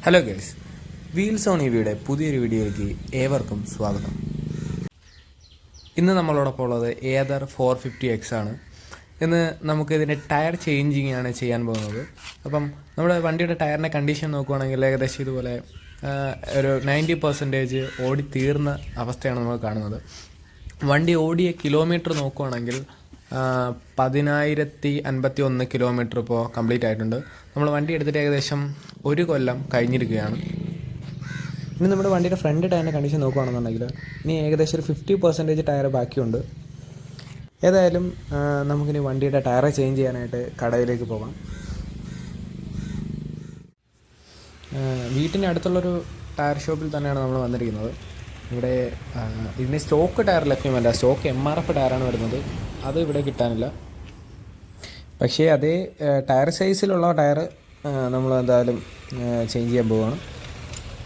Hello guys, wheels on ഇവിയുടെ പുതിയൊരു വീഡിയോയിലേക്ക് ഏവർക്കും സ്വാഗതം. ഇന്ന് നമ്മളോടൊപ്പം ഉള്ളത് ഏതർ 450X ആണ്. ഇന്ന് നമുക്കിതിൻ്റെ ടയർ ചേഞ്ചിങ് ആണ് ചെയ്യാൻ പോകുന്നത്. അപ്പം നമ്മുടെ വണ്ടിയുടെ ടയറിൻ്റെ കണ്ടീഷൻ നോക്കുവാണെങ്കിൽ ഏകദേശം ഇതുപോലെ ഒരു 90% ഓടി തീർന്ന അവസ്ഥയാണ് നമ്മൾ കാണുന്നത്. വണ്ടി ഓടിയ കിലോമീറ്റർ നോക്കുവാണെങ്കിൽ 10,051 കിലോമീറ്റർ ഇപ്പോൾ കംപ്ലീറ്റ് ആയിട്ടുണ്ട്. നമ്മൾ വണ്ടി എടുത്തിട്ട് ഏകദേശം 1 കൊല്ലം കഴിഞ്ഞിരിക്കുകയാണ്. ഇനി നമ്മുടെ വണ്ടിയുടെ ഫ്രണ്ട് ടയറിൻ്റെ കണ്ടീഷൻ നോക്കുകയാണെന്നുണ്ടെങ്കിൽ ഇനി ഏകദേശം ഒരു 50% ടയർ ബാക്കിയുണ്ട്. ഏതായാലും നമുക്കിനി വണ്ടിയുടെ ടയർ ചേഞ്ച് ചെയ്യാനായിട്ട് കടയിലേക്ക് പോകാം. വീട്ടിൻ്റെ അടുത്തുള്ളൊരു ടയർ ഷോപ്പിൽ തന്നെയാണ് നമ്മൾ വന്നിരിക്കുന്നത്. ഇവിടെ ഇതിന് സ്റ്റോക്ക് ടയർ ലഭ്യമല്ല, സ്റ്റോക്ക് MRF ടയറാണ് വരുന്നത്. അത് ഇവിടെ കിട്ടാനില്ല. പക്ഷേ അതേ ടയർ സൈസിലുള്ള ടയർ നമ്മൾ എന്തായാലും ചേഞ്ച് ചെയ്യാൻ പോവുകയാണ്.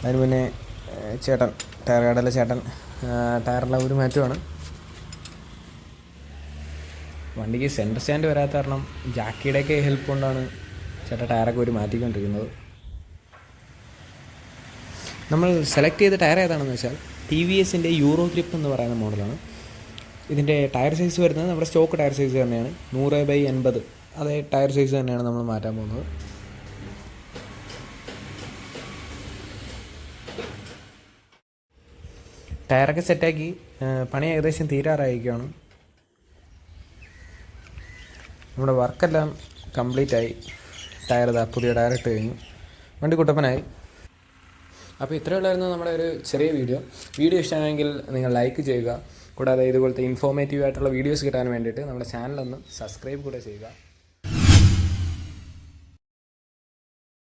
അതിന് മുന്നേ ടയർ കടയിലെ ചേട്ടൻ ടയറിലെ ഒരു മാറ്റമാണ്. വണ്ടിക്ക് സെൻറ്റർ സ്റ്റാൻഡ് വരാത്ത കാരണം ജാക്കിയുടെയൊക്കെ ഹെൽപ്പ് കൊണ്ടാണ് ചേട്ടൻ ടയറൊക്കെ ഒരു മാറ്റിക്കൊണ്ടിരിക്കുന്നത്. നമ്മൾ സെലക്ട് ചെയ്ത ടയർ ഏതാണെന്ന് വെച്ചാൽ TVSൻ്റെ യൂറോ ഗ്രിപ്പ് എന്ന് പറയുന്ന മോഡലാണ്. ഇതിൻ്റെ ടയർ സൈസ് വരുന്നത് നമ്മുടെ സ്റ്റോക്ക് ടയർ സൈസ് തന്നെയാണ്, 100/80. അതേ ടയർ സൈസ് തന്നെയാണ് നമ്മൾ മാറ്റാൻ പോകുന്നത്. ടയറൊക്കെ സെറ്റാക്കി പണി ഏകദേശം തീരാറായിരിക്കുകയാണ്. നമ്മുടെ വർക്കെല്ലാം കംപ്ലീറ്റ് ആയി. പുതിയ ടയർ ഇട്ട് കഴിഞ്ഞു, വണ്ടി കുട്ടപ്പനായി. അപ്പോൾ ഇത്രയുള്ളായിരുന്നു നമ്മുടെ ഒരു ചെറിയ വീഡിയോ ഇഷ്ടമാണെങ്കിൽ നിങ്ങൾ ലൈക്ക് ചെയ്യുക. കൂടാതെ ഇതുപോലത്തെ ഇൻഫോർമേറ്റീവ് ആയിട്ടുള്ള വീഡിയോസ് കിട്ടാൻ വേണ്ടിയിട്ട് നമ്മുടെ ചാനലൊന്ന് സബ്സ്ക്രൈബ് കൂടെ ചെയ്യുക.